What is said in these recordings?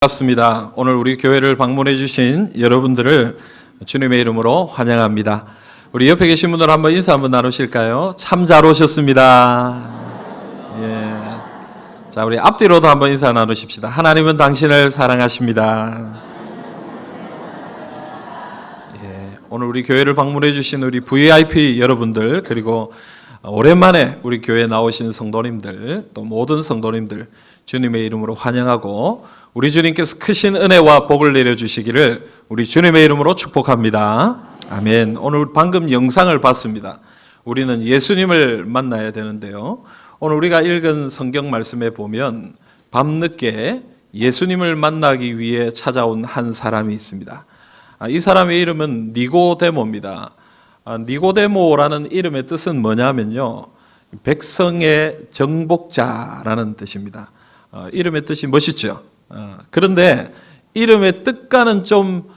반갑습니다. 오늘 우리 교회를 방문해 주신 여러분들을 주님의 이름으로 환영합니다. 우리 옆에 계신 분들 한번 인사 한번 나누실까요? 참 잘 오셨습니다. 예. 자, 우리 앞뒤로도 한번 인사 나누십시다. 하나님은 당신을 사랑하십니다. 예. 오늘 우리 교회를 방문해 주신 우리 VIP 여러분들, 그리고 오랜만에 우리 교회에 나오신 성도님들, 또 모든 성도님들 주님의 이름으로 환영하고, 우리 주님께서 크신 은혜와 복을 내려주시기를 우리 주님의 이름으로 축복합니다. 아멘. 오늘 방금 영상을 봤습니다. 우리는 예수님을 만나야 되는데요, 오늘 우리가 읽은 성경 말씀에 보면 밤늦게 예수님을 만나기 위해 찾아온 한 사람이 있습니다. 이 사람의 이름은 니고데모입니다. 니고데모라는 이름의 뜻은 뭐냐면요, 백성의 정복자라는 뜻입니다. 이름의 뜻이 멋있죠. 그런데 이름의 뜻과는 좀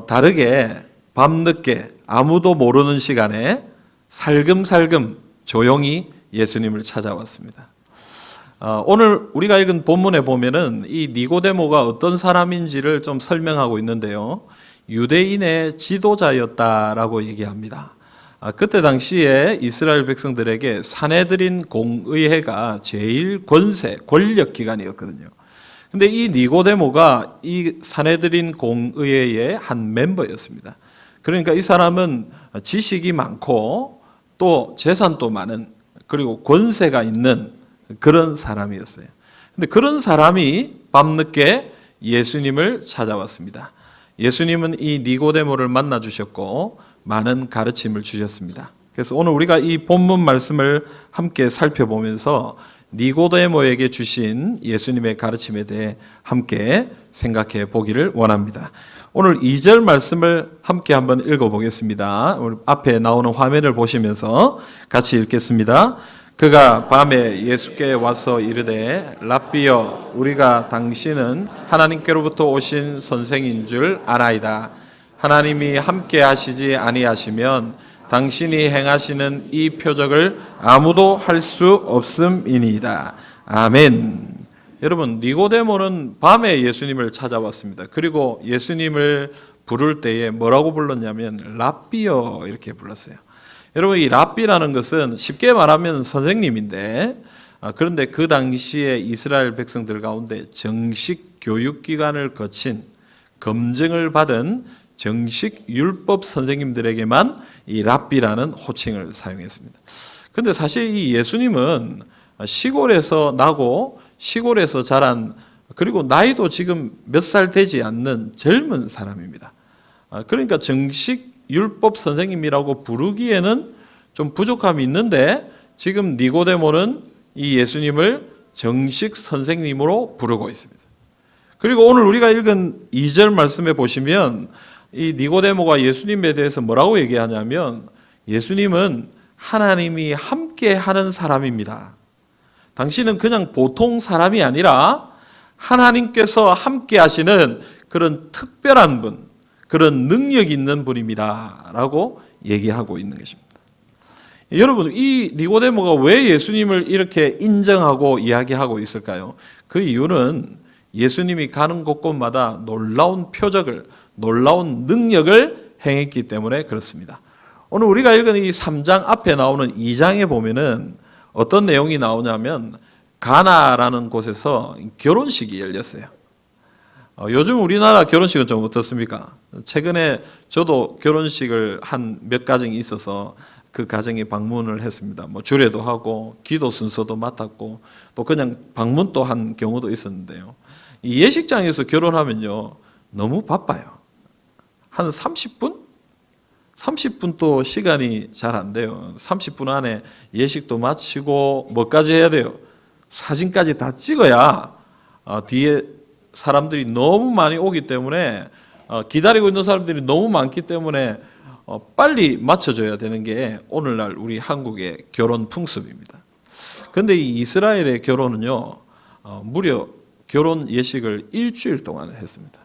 다르게 밤늦게 아무도 모르는 시간에 살금살금 조용히 예수님을 찾아왔습니다. 오늘 우리가 읽은 본문에 보면은 이 니고데모가 어떤 사람인지를 좀 설명하고 있는데요, 유대인의 지도자였다라고 얘기합니다. 그때 당시에 이스라엘 백성들에게 사내들인 공의회가 제일 권력 기관이었거든요. 근데 이 니고데모가 이 사내들인 공의회의 한 멤버였습니다. 그러니까 이 사람은 지식이 많고 또 재산도 많은, 그리고 권세가 있는 그런 사람이었어요. 근데 그런 사람이 밤늦게 예수님을 찾아왔습니다. 예수님은 이 니고데모를 만나 주셨고 많은 가르침을 주셨습니다. 그래서 오늘 우리가 이 본문 말씀을 함께 살펴보면서 니고데모에게 주신 예수님의 가르침에 대해 함께 생각해 보기를 원합니다. 오늘 2절 말씀을 함께 한번 읽어보겠습니다. 오늘 앞에 나오는 화면을 보시면서 같이 읽겠습니다. 그가 밤에 예수께 와서 이르되 랍비여, 우리가 당신은 하나님께로부터 오신 선생인 줄 아나이다. 하나님이 함께 하시지 아니하시면 당신이 행하시는 이 표적을 아무도 할 수 없음이니이다. 아멘. 여러분, 니고데모는 밤에 예수님을 찾아왔습니다. 그리고 예수님을 부를 때에 뭐라고 불렀냐면 랍비여 이렇게 불렀어요. 여러분, 이 랍비라는 것은 쉽게 말하면 선생님인데, 그런데 그 당시에 이스라엘 백성들 가운데 정식 교육기관을 거친, 검증을 받은 정식 율법 선생님들에게만 이 랍비라는 호칭을 사용했습니다. 그런데 사실 이 예수님은 시골에서 나고 시골에서 자란, 그리고 나이도 지금 몇 살 되지 않는 젊은 사람입니다. 그러니까 정식 율법 선생님이라고 부르기에는 좀 부족함이 있는데, 지금 니고데모는 이 예수님을 정식 선생님으로 부르고 있습니다. 그리고 오늘 우리가 읽은 2절 말씀에 보시면 이 니고데모가 예수님에 대해서 뭐라고 얘기하냐면, 예수님은 하나님이 함께 하는 사람입니다. 당신은 그냥 보통 사람이 아니라 하나님께서 함께 하시는 그런 특별한 분, 그런 능력 있는 분입니다 라고 얘기하고 있는 것입니다. 여러분, 이 니고데모가 왜 예수님을 이렇게 인정하고 이야기하고 있을까요? 그 이유는 예수님이 가는 곳곳마다 놀라운 표적을, 놀라운 능력을 행했기 때문에 그렇습니다. 오늘 우리가 읽은 이 3장 앞에 나오는 2장에 보면은 어떤 내용이 나오냐면, 가나라는 곳에서 결혼식이 열렸어요. 요즘 우리나라 결혼식은 좀 어떻습니까? 최근에 저도 결혼식을 한 몇 가정이 있어서 그 가정에 방문을 했습니다. 뭐 주례도 하고 기도 순서도 맡았고 또 그냥 방문도 한 경우도 있었는데요, 이 예식장에서 결혼하면요 너무 바빠요. 한 30분? 30분도 시간이 잘 안 돼요. 30분 안에 예식도 마치고 뭐까지 해야 돼요? 사진까지 다 찍어야 뒤에 사람들이 너무 많이 오기 때문에, 기다리고 있는 사람들이 너무 많기 때문에 빨리 맞춰줘야 되는 게 오늘날 우리 한국의 결혼 풍습입니다. 그런데 이 이스라엘의 결혼은요, 무려 결혼 예식을 일주일 동안 했습니다.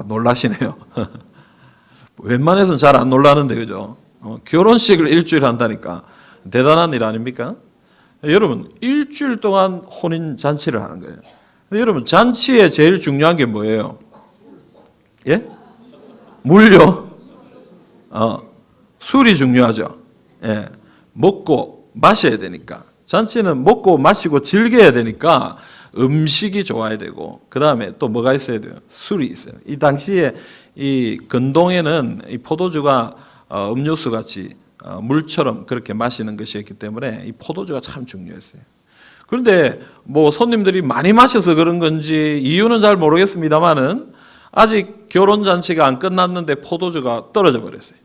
놀라시네요. 웬만해서는 잘 안 놀라는데, 그죠? 결혼식을 일주일 한다니까 대단한 일 아닙니까? 여러분, 일주일 동안 혼인잔치를 하는 거예요. 근데 여러분, 잔치에 제일 중요한 게 뭐예요? 예? 물요? 술이 중요하죠. 예. 먹고 마셔야 되니까. 잔치는 먹고 마시고 즐겨야 되니까 음식이 좋아야 되고, 그 다음에 또 뭐가 있어야 돼요? 술이 있어요. 이 당시에 이 근동에는 이 포도주가 음료수 같이 물처럼 그렇게 마시는 것이었기 때문에 이 포도주가 참 중요했어요. 그런데 뭐 손님들이 많이 마셔서 그런 건지 이유는 잘 모르겠습니다만은 아직 결혼 잔치가 안 끝났는데 포도주가 떨어져 버렸어요.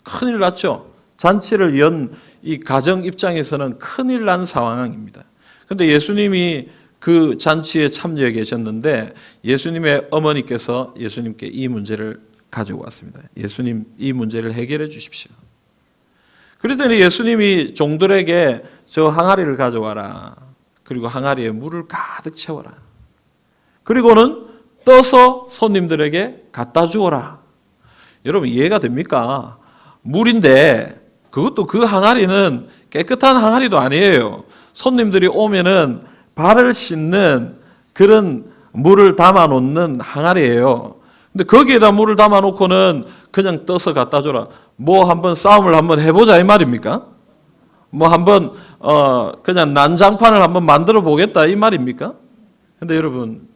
큰일 났죠. 잔치를 연 이 가정 입장에서는 큰일 난 상황입니다. 그런데 예수님이 그 잔치에 참여해 계셨는데 예수님의 어머니께서 예수님께 이 문제를 가지고 왔습니다. 예수님, 이 문제를 해결해 주십시오. 그랬더니 예수님이 종들에게 저 항아리를 가져와라. 그리고 항아리에 물을 가득 채워라. 그리고는 떠서 손님들에게 갖다 주어라. 여러분, 이해가 됩니까? 물인데 그것도 그 항아리는 깨끗한 항아리도 아니에요. 손님들이 오면은 발을 씻는 그런 물을 담아 놓는 항아리예요. 근데 거기에다 물을 담아 놓고는 그냥 떠서 갖다 줘라. 뭐 한번 싸움을 한번 해보자 이 말입니까? 뭐 한번 그냥 난장판을 한번 만들어 보겠다 이 말입니까? 근데 여러분,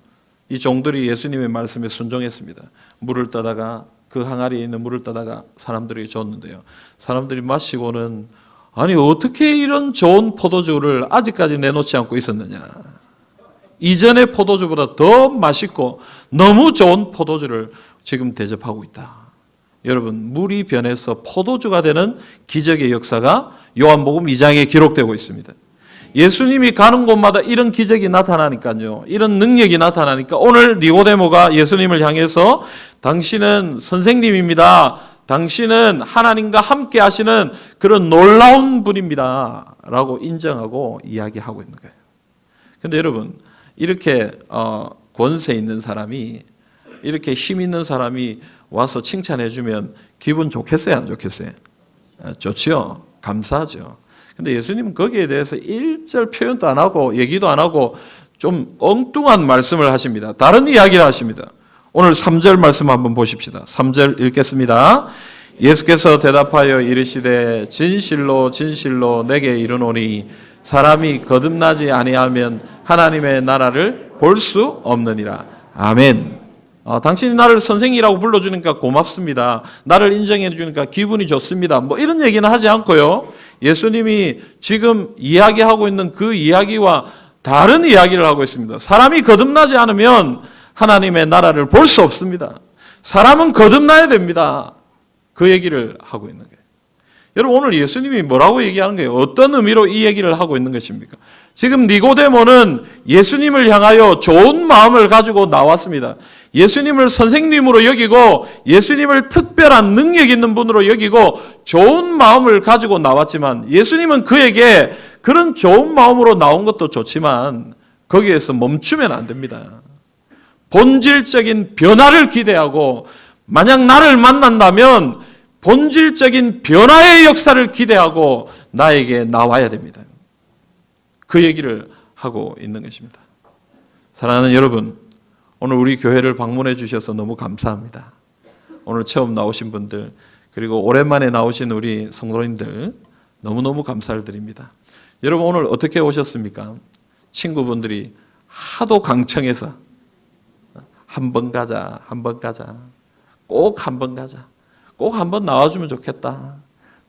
이 종들이 예수님의 말씀에 순종했습니다. 물을 떠다가 그 항아리에 있는 물을 떠다가 사람들에게 줬는데요. 사람들이 마시고는 아니 어떻게 이런 좋은 포도주를 아직까지 내놓지 않고 있었느냐. 이전의 포도주보다 더 맛있고 너무 좋은 포도주를 지금 대접하고 있다. 여러분, 물이 변해서 포도주가 되는 기적의 역사가 요한복음 2장에 기록되고 있습니다. 예수님이 가는 곳마다 이런 기적이 나타나니까요. 이런 능력이 나타나니까 오늘 니고데모가 예수님을 향해서 당신은 선생님입니다. 당신은 하나님과 함께 하시는 그런 놀라운 분입니다. 라고 인정하고 이야기하고 있는 거예요. 그런데 여러분, 이렇게 권세 있는 사람이, 이렇게 힘 있는 사람이 와서 칭찬해 주면 기분 좋겠어요? 안 좋겠어요? 좋지요. 감사하죠. 근데 예수님은 거기에 대해서 일절 표현도 안 하고 얘기도 안 하고 좀 엉뚱한 말씀을 하십니다. 다른 이야기를 하십니다. 오늘 3절 말씀 한번 보십시다. 3절 읽겠습니다. 예수께서 대답하여 이르시되 진실로 진실로 내게 이르노니 사람이 거듭나지 아니하면 하나님의 나라를 볼 수 없느니라. 아멘. 당신이 나를 선생이라고 불러주니까 고맙습니다. 나를 인정해 주니까 기분이 좋습니다. 뭐 이런 얘기는 하지 않고요. 예수님이 지금 이야기하고 있는 그 이야기와 다른 이야기를 하고 있습니다. 사람이 거듭나지 않으면 하나님의 나라를 볼 수 없습니다. 사람은 거듭나야 됩니다. 그 얘기를 하고 있는 거예요. 여러분, 오늘 예수님이 뭐라고 얘기하는 거예요? 어떤 의미로 이 얘기를 하고 있는 것입니까? 지금 니고데모는 예수님을 향하여 좋은 마음을 가지고 나왔습니다. 예수님을 선생님으로 여기고 예수님을 특별한 능력 있는 분으로 여기고 좋은 마음을 가지고 나왔지만 예수님은 그에게 그런 좋은 마음으로 나온 것도 좋지만 거기에서 멈추면 안 됩니다. 본질적인 변화를 기대하고 만약 나를 만난다면 본질적인 변화의 역사를 기대하고 나에게 나와야 됩니다. 그 얘기를 하고 있는 것입니다. 사랑하는 여러분, 오늘 우리 교회를 방문해 주셔서 너무 감사합니다. 오늘 처음 나오신 분들, 그리고 오랜만에 나오신 우리 성도님들 너무너무 감사를 드립니다. 여러분, 오늘 어떻게 오셨습니까? 친구분들이 하도 강청해서 한 번 가자, 한 번 가자, 꼭 한 번 가자, 꼭 한 번 나와주면 좋겠다.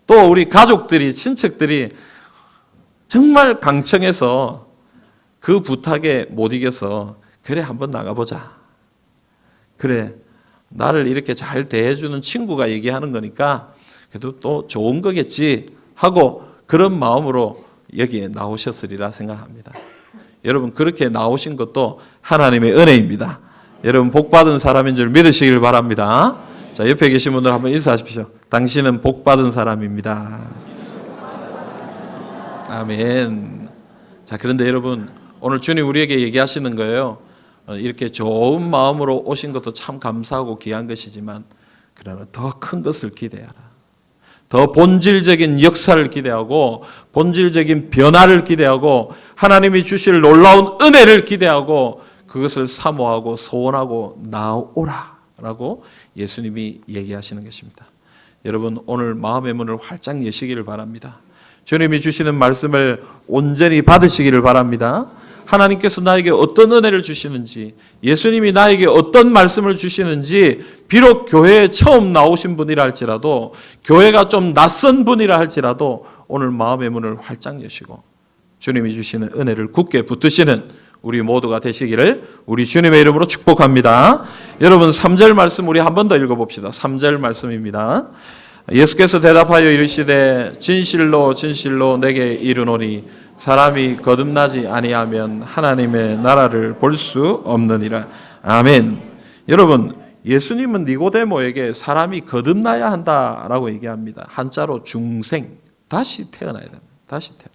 또 우리 가족들이, 친척들이 정말 강청해서 그 부탁에 못 이겨서 그래 한번 나가보자. 그래 나를 이렇게 잘 대해주는 친구가 얘기하는 거니까 그래도 또 좋은 거겠지 하고 그런 마음으로 여기에 나오셨으리라 생각합니다. 여러분, 그렇게 나오신 것도 하나님의 은혜입니다. 여러분, 복받은 사람인 줄 믿으시길 바랍니다. 자, 옆에 계신 분들 한번 인사하십시오. 당신은 복받은 사람입니다. 아멘. 자, 그런데 여러분, 오늘 주님 우리에게 얘기하시는 거예요. 이렇게 좋은 마음으로 오신 것도 참 감사하고 귀한 것이지만 그러나 더 큰 것을 기대하라. 더 본질적인 역사를 기대하고 본질적인 변화를 기대하고 하나님이 주실 놀라운 은혜를 기대하고 그것을 사모하고 소원하고 나오라라고 예수님이 얘기하시는 것입니다. 여러분 오늘 마음의 문을 활짝 여시기를 바랍니다. 주님이 주시는 말씀을 온전히 받으시기를 바랍니다. 하나님께서 나에게 어떤 은혜를 주시는지, 예수님이 나에게 어떤 말씀을 주시는지, 비록 교회에 처음 나오신 분이라 할지라도, 교회가 좀 낯선 분이라 할지라도 오늘 마음의 문을 활짝 여시고 주님이 주시는 은혜를 굳게 붙드시는 우리 모두가 되시기를 우리 주님의 이름으로 축복합니다. 여러분 3절 말씀 우리 한 번 더 읽어봅시다. 3절 말씀입니다. 예수께서 대답하여 이르시되 진실로 진실로 내게 이르노니 사람이 거듭나지 아니하면 하나님의 나라를 볼 수 없느니라. 아멘. 여러분 예수님은 니고데모에게 사람이 거듭나야 한다라고 얘기합니다. 한자로 중생, 다시 태어나야 됩니다. 다시 태어나.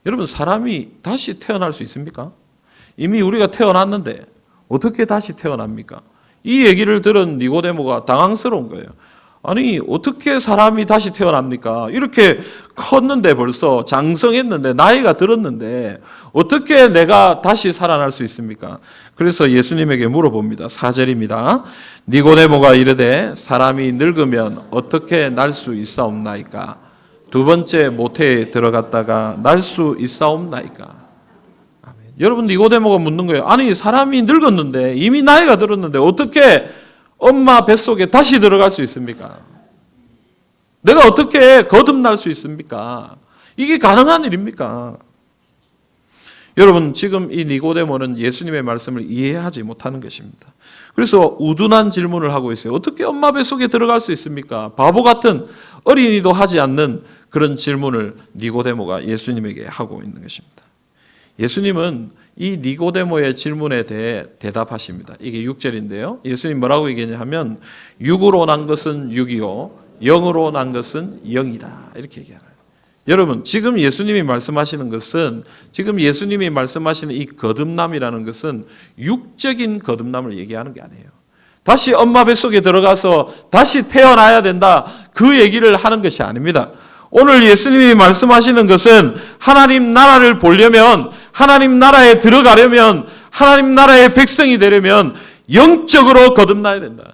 여러분 사람이 다시 태어날 수 있습니까? 이미 우리가 태어났는데 어떻게 다시 태어납니까? 이 얘기를 들은 니고데모가 당황스러운 거예요. 아니 어떻게 사람이 다시 태어납니까? 이렇게 컸는데 벌써 장성했는데 나이가 들었는데 어떻게 내가 다시 살아날 수 있습니까? 그래서 예수님에게 물어봅니다. 4절입니다. 니고데모가 이르되 사람이 늙으면 어떻게 날 수 있사옵나이까? 두 번째 모태에 들어갔다가 날 수 있사옵나이까? 여러분 니고데모가 묻는 거예요. 아니 사람이 늙었는데 이미 나이가 들었는데 어떻게 엄마 뱃속에 다시 들어갈 수 있습니까? 내가 어떻게 거듭날 수 있습니까? 이게 가능한 일입니까? 여러분 지금 이 니고데모는 예수님의 말씀을 이해하지 못하는 것입니다. 그래서 우둔한 질문을 하고 있어요. 어떻게 엄마 뱃속에 들어갈 수 있습니까? 바보 같은 어린이도 하지 않는 그런 질문을 니고데모가 예수님에게 하고 있는 것입니다. 예수님은 이 니고데모의 질문에 대해 대답하십니다. 이게 6절인데요. 예수님 뭐라고 얘기하냐면 육으로 난 것은 육이요 영으로 난 것은 영이다. 이렇게 얘기하는 거예요. 여러분 지금 예수님이 말씀하시는 것은 지금 예수님이 말씀하시는 이 거듭남이라는 것은 육적인 거듭남을 얘기하는 게 아니에요. 다시 엄마 뱃속에 들어가서 다시 태어나야 된다. 그 얘기를 하는 것이 아닙니다. 오늘 예수님이 말씀하시는 것은 하나님 나라를 보려면 하나님 나라에 들어가려면 하나님 나라의 백성이 되려면 영적으로 거듭나야 된다.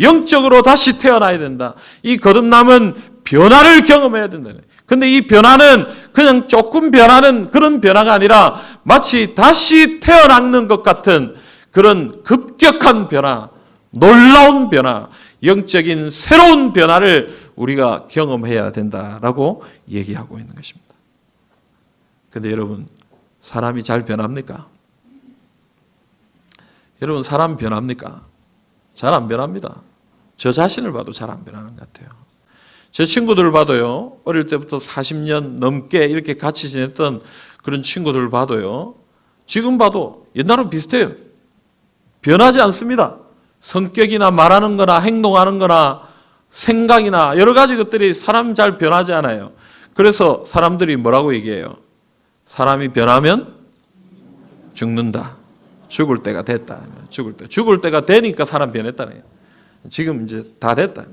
영적으로 다시 태어나야 된다. 이 거듭남은 변화를 경험해야 된다. 근데 이 변화는 그냥 조금 변하는 그런 변화가 아니라 마치 다시 태어나는 것 같은 그런 급격한 변화, 놀라운 변화, 영적인 새로운 변화를 우리가 경험해야 된다라고 얘기하고 있는 것입니다. 근데 여러분 사람이 잘 변합니까? 여러분 사람 변합니까? 잘 안 변합니다. 저 자신을 봐도 잘 안 변하는 것 같아요. 제 친구들 봐도요. 어릴 때부터 40년 넘게 이렇게 같이 지냈던 그런 친구들 봐도요. 지금 봐도 옛날하고 비슷해요. 변하지 않습니다. 성격이나 말하는 거나 행동하는 거나 생각이나 여러 가지 것들이 사람 잘 변하지 않아요. 그래서 사람들이 뭐라고 얘기해요? 사람이 변하면 죽는다. 죽을 때가 됐다. 죽을 때가 되니까 사람 변했다는 거예요. 지금 이제 다 됐다.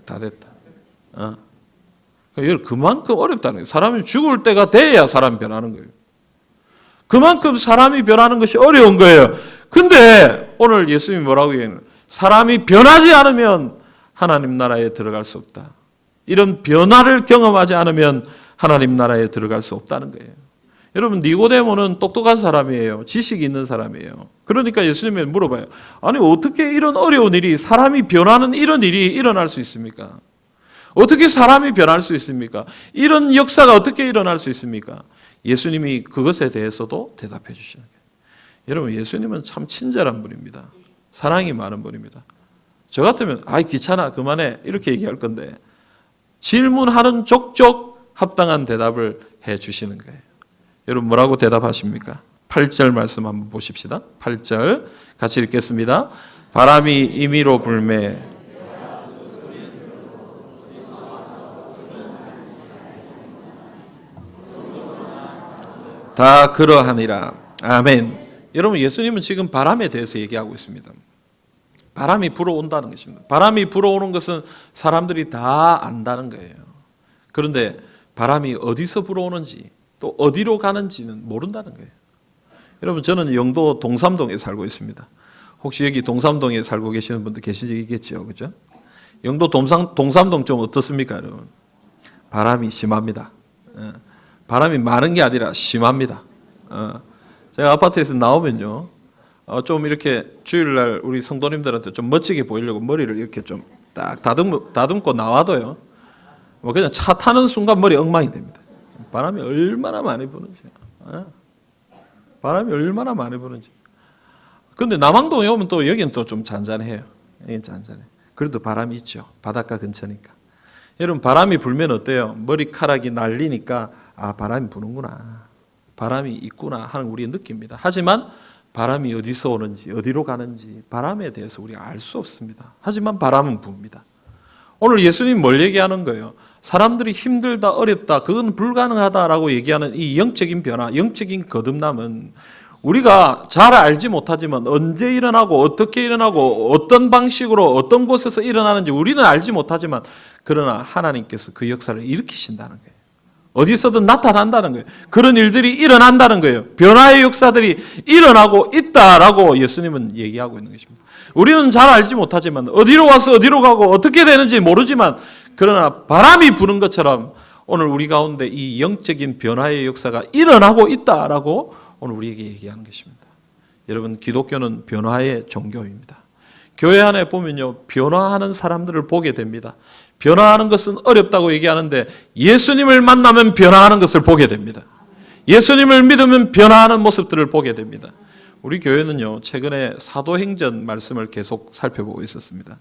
그만큼 어렵다는 거예요. 사람이 죽을 때가 돼야 사람 변하는 거예요. 그만큼 사람이 변하는 것이 어려운 거예요. 근데 오늘 예수님이 뭐라고 얘기해요? 사람이 변하지 않으면 하나님 나라에 들어갈 수 없다. 이런 변화를 경험하지 않으면 하나님 나라에 들어갈 수 없다는 거예요. 여러분 니고데모는 똑똑한 사람이에요. 지식이 있는 사람이에요. 그러니까 예수님이 물어봐요. 아니 어떻게 이런 어려운 일이 사람이 변하는 이런 일이 일어날 수 있습니까? 어떻게 사람이 변할 수 있습니까? 이런 역사가 어떻게 일어날 수 있습니까? 예수님이 그것에 대해서도 대답해 주시는 거예요. 여러분 예수님은 참 친절한 분입니다. 사랑이 많은 분입니다. 저 같으면 아이 귀찮아 그만해 이렇게 얘기할 건데 질문하는 족족 합당한 대답을 해 주시는 거예요. 여러분 뭐라고 대답하십니까? 8절 말씀 한번 보십시다. 8절 같이 읽겠습니다. 바람이 임의로 불매 다 그러하니라. 아멘. 여러분 예수님은 지금 바람에 대해서 얘기하고 있습니다. 바람이 불어온다는 것입니다. 바람이 불어오는 것은 사람들이 다 안다는 거예요. 그런데 바람이 어디서 불어오는지 또 어디로 가는지는 모른다는 거예요. 여러분, 저는 영도 동삼동에 살고 있습니다. 혹시 여기 동삼동에 살고 계시는 분들 계시겠죠, 그죠? 영도 동삼동 좀 어떻습니까, 여러분? 바람이 심합니다. 바람이 많은 게 아니라 심합니다. 제가 아파트에서 나오면요, 좀 이렇게 주일날 우리 성도님들한테 좀 멋지게 보이려고 머리를 이렇게 좀 딱 다듬고 나와도요, 뭐 그냥 차 타는 순간 머리 엉망이 됩니다. 바람이 얼마나 많이 부는지. 바람이 얼마나 많이 부는지. 근데 남항동에 오면 또 여기는 또 좀 잔잔해요. 여기는 잔잔해. 그래도 바람이 있죠. 바닷가 근처니까. 여러분, 바람이 불면 어때요? 머리카락이 날리니까 아, 바람이 부는구나. 바람이 있구나 하는 우리가 느낍니다. 하지만 바람이 어디서 오는지 어디로 가는지 바람에 대해서 우리가 알 수 없습니다. 하지만 바람은 붑니다. 오늘 예수님 뭘 얘기하는 거예요? 사람들이 힘들다, 어렵다, 그건 불가능하다라고 얘기하는 이 영적인 변화, 영적인 거듭남은 우리가 잘 알지 못하지만 언제 일어나고 어떻게 일어나고 어떤 방식으로 어떤 곳에서 일어나는지 우리는 알지 못하지만 그러나 하나님께서 그 역사를 일으키신다는 거예요. 어디서든 나타난다는 거예요. 그런 일들이 일어난다는 거예요. 변화의 역사들이 일어나고 있다라고 예수님은 얘기하고 있는 것입니다. 우리는 잘 알지 못하지만 어디로 와서 어디로 가고 어떻게 되는지 모르지만 그러나 바람이 부는 것처럼 오늘 우리 가운데 이 영적인 변화의 역사가 일어나고 있다라고 오늘 우리에게 얘기하는 것입니다. 여러분, 기독교는 변화의 종교입니다. 교회 안에 보면요, 변화하는 사람들을 보게 됩니다. 변화하는 것은 어렵다고 얘기하는데 예수님을 만나면 변화하는 것을 보게 됩니다. 예수님을 믿으면 변화하는 모습들을 보게 됩니다. 우리 교회는요, 최근에 사도행전 말씀을 계속 살펴보고 있었습니다.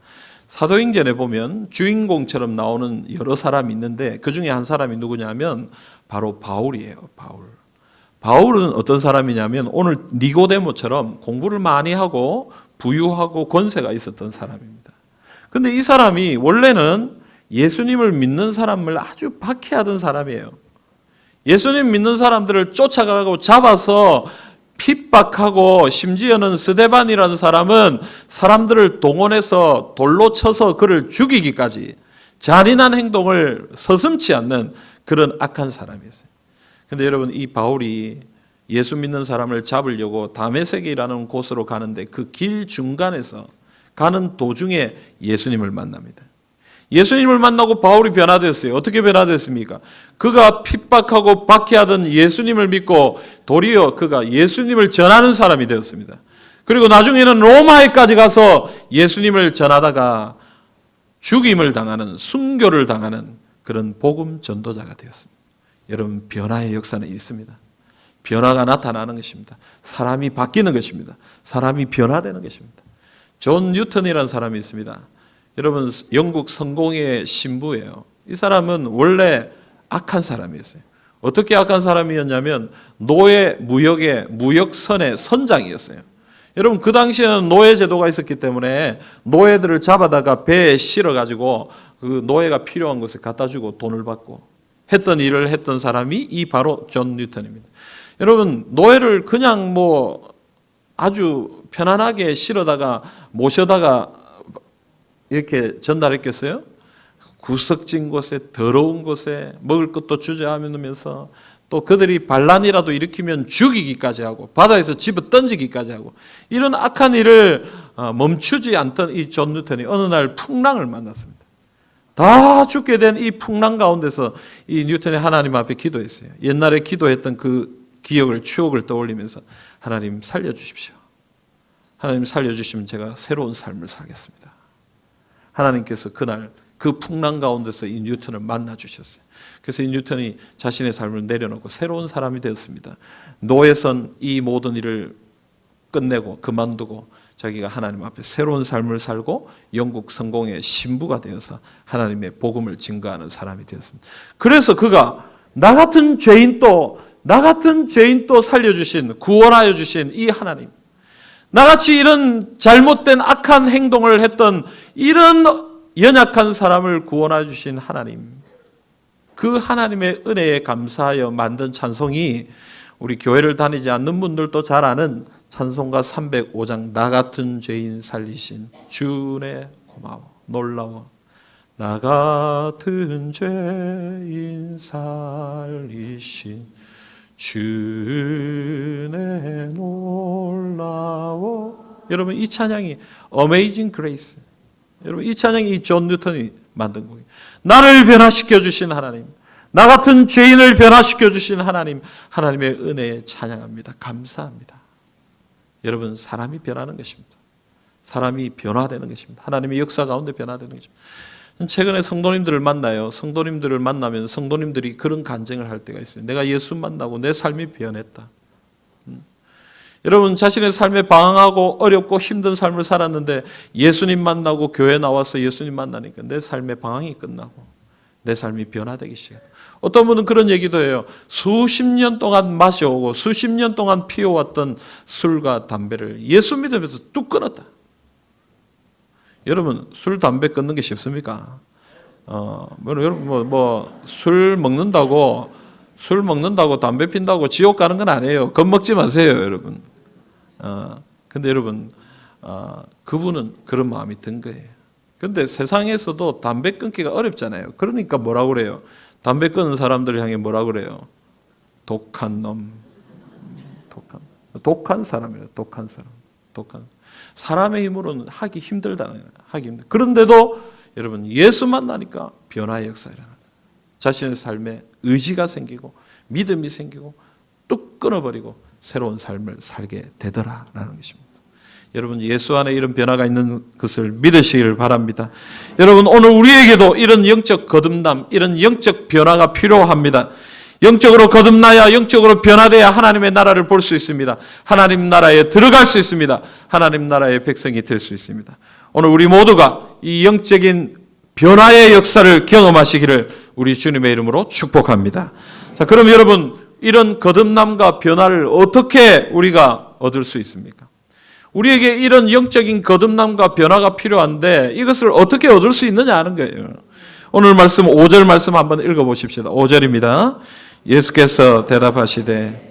사도행전에 보면 주인공처럼 나오는 여러 사람이 있는데 그 중에 한 사람이 누구냐면 바로 바울이에요. 바울은 어떤 사람이냐면 오늘 니고데모처럼 공부를 많이 하고 부유하고 권세가 있었던 사람입니다. 그런데 이 사람이 원래는 예수님을 믿는 사람을 아주 박해하던 사람이에요. 예수님 믿는 사람들을 쫓아가고 잡아서 핍박하고 심지어는 스데반이라는 사람은 사람들을 동원해서 돌로 쳐서 그를 죽이기까지 잔인한 행동을 서슴지 않는 그런 악한 사람이었어요. 그런데 여러분, 이 바울이 예수 믿는 사람을 잡으려고 다메섹이라는 곳으로 가는데 그 길 중간에서 가는 도중에 예수님을 만납니다. 예수님을 만나고 바울이 변화됐어요. 어떻게 변화됐습니까? 그가 핍박하고 박해하던 예수님을 믿고 도리어 그가 예수님을 전하는 사람이 되었습니다. 그리고 나중에는 로마에까지 가서 예수님을 전하다가 죽임을 당하는, 순교를 당하는 그런 복음 전도자가 되었습니다. 여러분, 변화의 역사는 있습니다. 변화가 나타나는 것입니다. 사람이 바뀌는 것입니다. 사람이 변화되는 것입니다. 존 뉴턴이라는 사람이 있습니다. 여러분, 영국 성공의 신부예요. 이 사람은 원래 악한 사람이었어요. 어떻게 악한 사람이었냐면 노예 무역의 무역선의 선장이었어요. 여러분, 그 당시에는 노예 제도가 있었기 때문에 노예들을 잡아다가 배에 실어가지고 그 노예가 필요한 곳에 갖다 주고 돈을 받고 했던 일을 했던 사람이 이 바로 존 뉴턴입니다. 여러분, 노예를 그냥 뭐 아주 편안하게 실어다가 모셔다가 이렇게 전달했겠어요? 구석진 곳에, 더러운 곳에 먹을 것도 주지 않으면서 또 그들이 반란이라도 일으키면 죽이기까지 하고 바다에서 집어 던지기까지 하고 이런 악한 일을 멈추지 않던 이 존 뉴턴이 어느 날 풍랑을 만났습니다. 다 죽게 된 이 풍랑 가운데서 이 뉴턴이 하나님 앞에 기도했어요. 옛날에 기도했던 그 기억을, 추억을 떠올리면서 하나님 살려주십시오. 하나님 살려주시면 제가 새로운 삶을 살겠습니다. 하나님께서 그날 그 풍랑 가운데서 이 뉴턴을 만나 주셨어요. 그래서 이 뉴턴이 자신의 삶을 내려놓고 새로운 사람이 되었습니다. 노예선 이 모든 일을 끝내고 그만두고 자기가 하나님 앞에 새로운 삶을 살고 영국 성공의 신부가 되어서 하나님의 복음을 증거하는 사람이 되었습니다. 그래서 그가 나 같은 죄인 또 살려주신, 구원하여 주신 이 하나님, 나같이 이런 잘못된 악한 행동을 했던 이런 연약한 사람을 구원해 주신 하나님, 그 하나님의 은혜에 감사하여 만든 찬송이 우리 교회를 다니지 않는 분들도 잘 아는 찬송가 305장 나 같은 죄인 살리신 주네 고마워 놀라워 나 같은 죄인 살리신 주네 놀라워. 여러분 이 찬양이 Amazing Grace. 여러분 이 찬양이 존 뉴턴이 만든 곡이에요. 나를 변화시켜 주신 하나님, 나 같은 죄인을 변화시켜 주신 하나님, 하나님의 은혜에 찬양합니다. 감사합니다. 여러분 사람이 변하는 것입니다. 사람이 변화되는 것입니다. 하나님의 역사 가운데 변화되는 것입니다. 최근에 성도님들을 만나요. 성도님들을 만나면 성도님들이 그런 간증을 할 때가 있어요. 내가 예수 만나고 내 삶이 변했다. 여러분 자신의 삶에 방황하고 어렵고 힘든 삶을 살았는데 예수님 만나고 교회 나와서 예수님 만나니까 내 삶의 방황이 끝나고 내 삶이 변화되기 시작해요. 어떤 분은 그런 얘기도 해요. 수십 년 동안 마셔오고 수십 년 동안 피워왔던 술과 담배를 예수 믿으면서 뚝 끊었다. 여러분 술 담배 끊는 게 쉽습니까? 여러분 술 먹는다고 담배 핀다고 지옥 가는 건 아니에요. 겁먹지 마세요, 여러분. 근데 여러분 그분은 그런 마음이 든 거예요. 근데 세상에서도 담배 끊기가 어렵잖아요. 그러니까 뭐라고 그래요? 담배 끊는 사람들을 향해 뭐라고 그래요? 독한 놈, 독한 사람이에요. 독한 사람, 사람의 힘으로는 하기 힘들다는 거예요. 하기 힘들. 그런데도 여러분 예수 만나니까 변화의 역사가 일어나요. 자신의 삶에 의지가 생기고 믿음이 생기고 뚝 끊어버리고 새로운 삶을 살게 되더라라는 것입니다. 여러분 예수 안에 이런 변화가 있는 것을 믿으시길 바랍니다. 여러분 오늘 우리에게도 이런 영적 거듭남, 이런 영적 변화가 필요합니다. 영적으로 거듭나야 영적으로 변화돼야 하나님의 나라를 볼 수 있습니다. 하나님 나라에 들어갈 수 있습니다. 하나님 나라의 백성이 될 수 있습니다. 오늘 우리 모두가 이 영적인 변화의 역사를 경험하시기를 우리 주님의 이름으로 축복합니다. 자, 그럼 여러분 이런 거듭남과 변화를 어떻게 우리가 얻을 수 있습니까? 우리에게 이런 영적인 거듭남과 변화가 필요한데 이것을 어떻게 얻을 수 있느냐 하는 거예요. 오늘 말씀 5절 말씀 한번 읽어보십시다. 5절입니다. 예수께서 대답하시되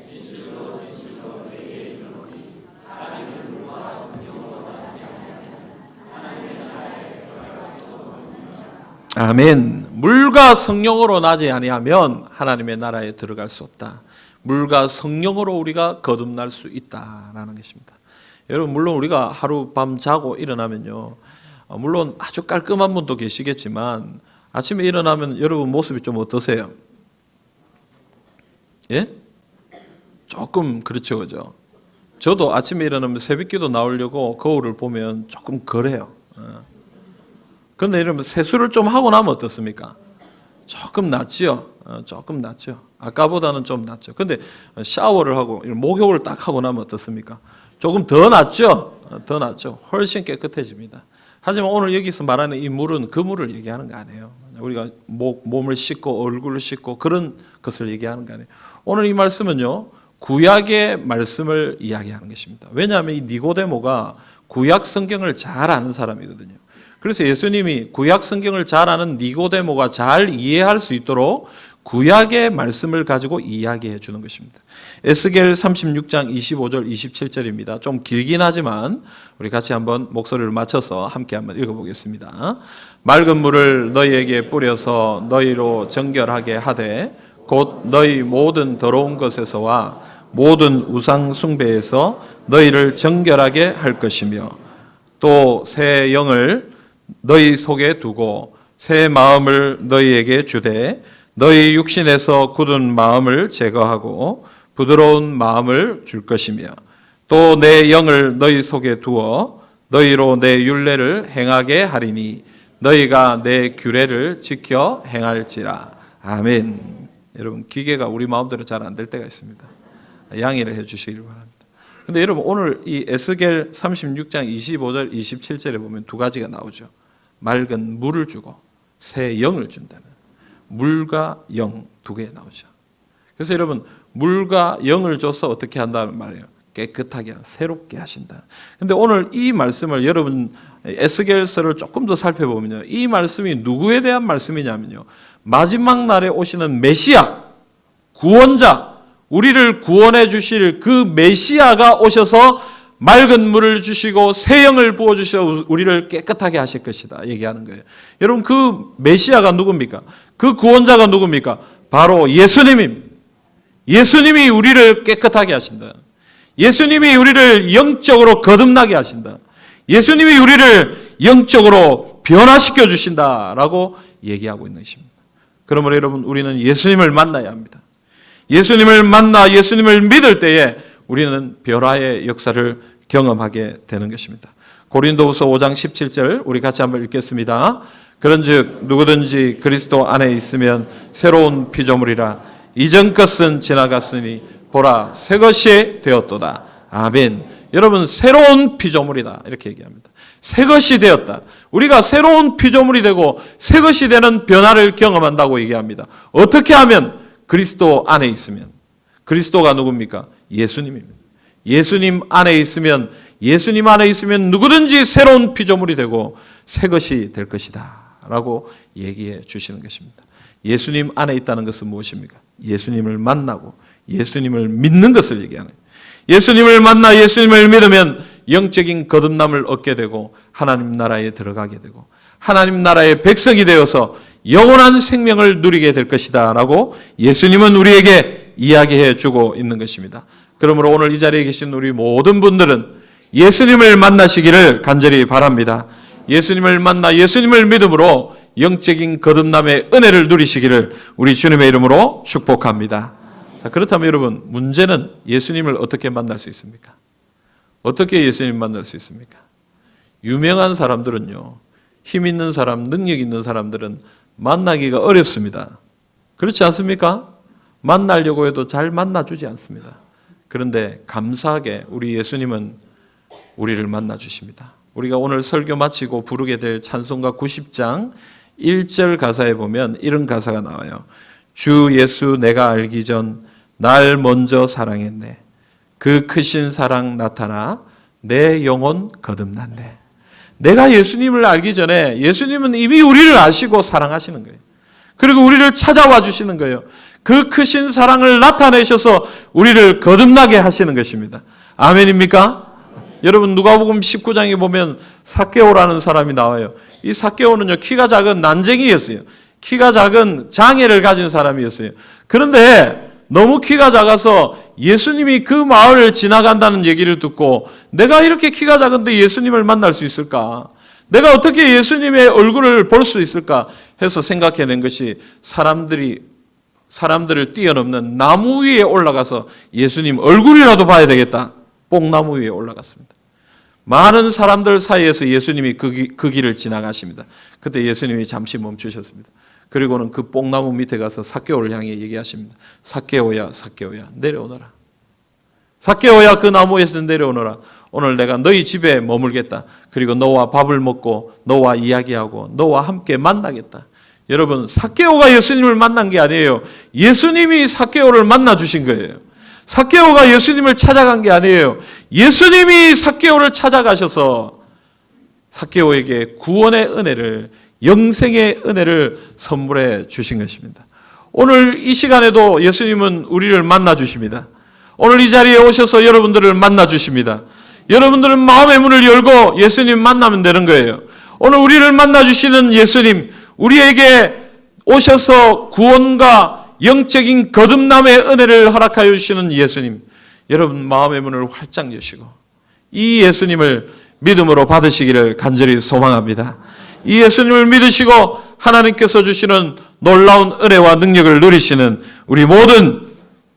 아멘. 물과 성령으로 나지 아니하면 하나님의 나라에 들어갈 수 없다. 물과 성령으로 우리가 거듭날 수 있다라는 것입니다. 여러분 물론 우리가 하루 밤 자고 일어나면요. 물론 아주 깔끔한 분도 계시겠지만 아침에 일어나면 여러분 모습이 좀 어떠세요? 예? 조금 그렇죠, 그죠? 저도 아침에 일어나면 새벽기도 나오려고 거울을 보면 조금 그래요. 그런데 여러분 세수를 좀 하고 나면 어떻습니까? 조금 낫지요. 조금 낫죠. 아까보다는 좀 낫죠. 근데 샤워를 하고 목욕을 딱 하고 나면 어떻습니까? 조금 더 낫죠. 더 낫죠. 훨씬 깨끗해집니다. 하지만 오늘 여기서 말하는 이 물은 그 물을 얘기하는 거 아니에요. 우리가 몸을 씻고 얼굴을 씻고 그런 것을 얘기하는 거 아니에요. 오늘 이 말씀은요. 구약의 말씀을 이야기하는 것입니다. 왜냐하면 이 니고데모가 구약 성경을 잘 아는 사람이거든요. 그래서 예수님이 구약 성경을 잘 아는 니고데모가 잘 이해할 수 있도록 구약의 말씀을 가지고 이야기해 주는 것입니다. 에스겔 36장 25절 27절입니다. 좀 길긴 하지만 우리 같이 한번 목소리를 맞춰서 함께 한번 읽어보겠습니다. 맑은 물을 너희에게 뿌려서 너희로 정결하게 하되 곧 너희 모든 더러운 것에서와 모든 우상 숭배에서 너희를 정결하게 할 것이며 또 새 영을 너희 속에 두고 새 마음을 너희에게 주되 너희 육신에서 굳은 마음을 제거하고 부드러운 마음을 줄 것이며 또 내 영을 너희 속에 두어 너희로 내 율례를 행하게 하리니 너희가 내 규례를 지켜 행할지라. 아멘. 여러분 기계가 우리 마음대로 잘 안 될 때가 있습니다. 양해를 해 주시길 바랍니다. 근데 여러분 오늘 이 에스겔 36장 25절 27절에 보면 두 가지가 나오죠. 맑은 물을 주고 새 영을 준다는 물과 영 두 개 나오죠. 그래서 여러분 물과 영을 줘서 어떻게 한다는 말이에요. 깨끗하게 새롭게 하신다. 근데 오늘 이 말씀을 여러분 에스겔서를 조금 더 살펴보면요. 이 말씀이 누구에 대한 말씀이냐면요. 마지막 날에 오시는 메시아, 구원자, 우리를 구원해 주실 그 메시아가 오셔서 맑은 물을 주시고 새 영을 부어주셔 우리를 깨끗하게 하실 것이다 얘기하는 거예요. 여러분, 그 메시아가 누굽니까? 그 구원자가 누굽니까? 바로 예수님입니다. 예수님이 우리를 깨끗하게 하신다. 예수님이 우리를 영적으로 거듭나게 하신다. 예수님이 우리를 영적으로 변화시켜 주신다라고 얘기하고 있는 것입니다. 그러므로 여러분, 우리는 예수님을 만나야 합니다. 예수님을 만나 예수님을 믿을 때에 우리는 변화의 역사를 경험하게 되는 것입니다. 고린도후서 5장 17절 우리 같이 한번 읽겠습니다. 그런즉 누구든지 그리스도 안에 있으면 새로운 피조물이라 이전 것은 지나갔으니 보라 새 것이 되었도다. 아멘. 여러분, 새로운 피조물이다 이렇게 얘기합니다. 새 것이 되었다. 우리가 새로운 피조물이 되고 새 것이 되는 변화를 경험한다고 얘기합니다. 어떻게 하면? 그리스도 안에 있으면. 그리스도가 누굽니까? 예수님입니다. 예수님 안에 있으면 누구든지 새로운 피조물이 되고 새 것이 될 것이다 라고 얘기해 주시는 것입니다. 예수님 안에 있다는 것은 무엇입니까? 예수님을 만나고 예수님을 믿는 것을 얘기하는 거예요. 예수님을 만나 예수님을 믿으면 영적인 거듭남을 얻게 되고 하나님 나라에 들어가게 되고 하나님 나라의 백성이 되어서 영원한 생명을 누리게 될 것이다 라고 예수님은 우리에게 이야기해 주고 있는 것입니다. 그러므로 오늘 이 자리에 계신 우리 모든 분들은 예수님을 만나시기를 간절히 바랍니다. 예수님을 만나 예수님을 믿음으로 영적인 거듭남의 은혜를 누리시기를 우리 주님의 이름으로 축복합니다. 자, 그렇다면 여러분, 문제는 예수님을 어떻게 만날 수 있습니까? 어떻게 예수님 만날 수 있습니까? 유명한 사람들은요, 힘 있는 사람, 능력 있는 사람들은 만나기가 어렵습니다. 그렇지 않습니까? 만나려고 해도 잘 만나주지 않습니다. 그런데 감사하게 우리 예수님은 우리를 만나주십니다. 우리가 오늘 설교 마치고 부르게 될 찬송가 90장 1절 가사에 보면 이런 가사가 나와요. 주 예수 내가 알기 전 날 먼저 사랑했네. 그 크신 사랑 나타나 내 영혼 거듭났네. 내가 예수님을 알기 전에 예수님은 이미 우리를 아시고 사랑하시는 거예요. 그리고 우리를 찾아와 주시는 거예요. 그 크신 사랑을 나타내셔서 우리를 거듭나게 하시는 것입니다. 아멘입니까? 여러분, 누가복음 19장에 보면 삭개오라는 사람이 나와요. 이 삭개오는요, 키가 작은 난쟁이였어요. 키가 작은 장애를 가진 사람이었어요. 그런데 너무 키가 작아서 예수님이 그 마을을 지나간다는 얘기를 듣고 내가 이렇게 키가 작은데 예수님을 만날 수 있을까? 내가 어떻게 예수님의 얼굴을 볼 수 있을까? 해서 생각해낸 것이 사람들을 뛰어넘는 나무 위에 올라가서 예수님 얼굴이라도 봐야 되겠다. 뽕나무 위에 올라갔습니다. 많은 사람들 사이에서 예수님이 그 길을 지나가십니다. 그때 예수님이 잠시 멈추셨습니다. 그리고는 그 뽕나무 밑에 가서 삭개오를 향해 얘기하십니다. 삭개오야, 삭개오야, 내려오너라. 삭개오야, 그 나무에서 내려오너라. 오늘 내가 너희 집에 머물겠다. 그리고 너와 밥을 먹고 너와 이야기하고 너와 함께 만나겠다. 여러분, 삭개오가 예수님을 만난 게 아니에요. 예수님이 삭개오를 만나 주신 거예요. 삭개오가 예수님을 찾아간 게 아니에요. 예수님이 삭개오를 찾아가셔서 삭개오에게 구원의 은혜를, 영생의 은혜를 선물해 주신 것입니다. 오늘 이 시간에도 예수님은 우리를 만나 주십니다. 오늘 이 자리에 오셔서 여러분들을 만나 주십니다. 여러분들은 마음의 문을 열고 예수님 만나면 되는 거예요. 오늘 우리를 만나 주시는 예수님, 우리에게 오셔서 구원과 영적인 거듭남의 은혜를 허락하여 주시는 예수님, 여러분 마음의 문을 활짝 여시고 이 예수님을 믿음으로 받으시기를 간절히 소망합니다. 이 예수님을 믿으시고 하나님께서 주시는 놀라운 은혜와 능력을 누리시는 우리 모든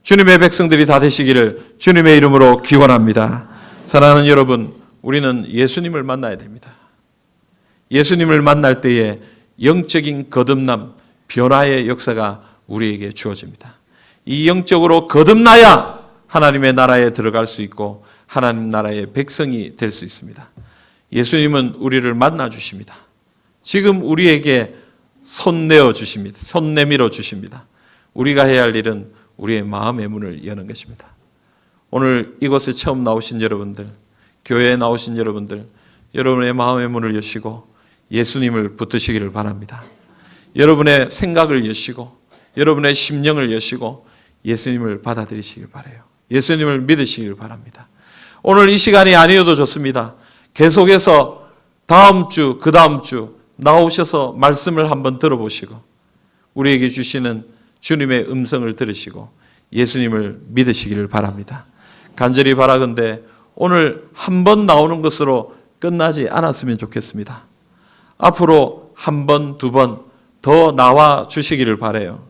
주님의 백성들이 다 되시기를 주님의 이름으로 기원합니다. 사랑하는 여러분, 우리는 예수님을 만나야 됩니다. 예수님을 만날 때에 영적인 거듭남, 변화의 역사가 우리에게 주어집니다. 이 영적으로 거듭나야 하나님의 나라에 들어갈 수 있고 하나님 나라의 백성이 될 수 있습니다. 예수님은 우리를 만나 주십니다. 지금 우리에게 손 내어 주십니다. 손 내밀어 주십니다. 우리가 해야 할 일은 우리의 마음의 문을 여는 것입니다. 오늘 이곳에 처음 나오신 여러분들, 교회에 나오신 여러분들, 여러분의 마음의 문을 여시고 예수님을 붙드시기를 바랍니다. 여러분의 생각을 여시고 여러분의 심령을 여시고 예수님을 받아들이시길 바라요. 예수님을 믿으시길 바랍니다. 오늘 이 시간이 아니어도 좋습니다. 계속해서 다음 주, 그 다음 주 나오셔서 말씀을 한번 들어보시고 우리에게 주시는 주님의 음성을 들으시고 예수님을 믿으시기를 바랍니다. 간절히 바라건대 오늘 한 번 나오는 것으로 끝나지 않았으면 좋겠습니다. 앞으로 한 번, 두 번 더 나와 주시기를 바라요.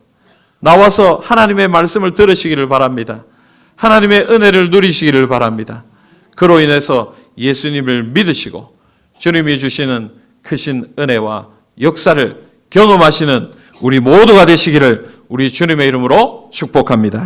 나와서 하나님의 말씀을 들으시기를 바랍니다. 하나님의 은혜를 누리시기를 바랍니다. 그로 인해서 예수님을 믿으시고 주님이 주시는 크신 은혜와 역사를 경험하시는 우리 모두가 되시기를 우리 주님의 이름으로 축복합니다.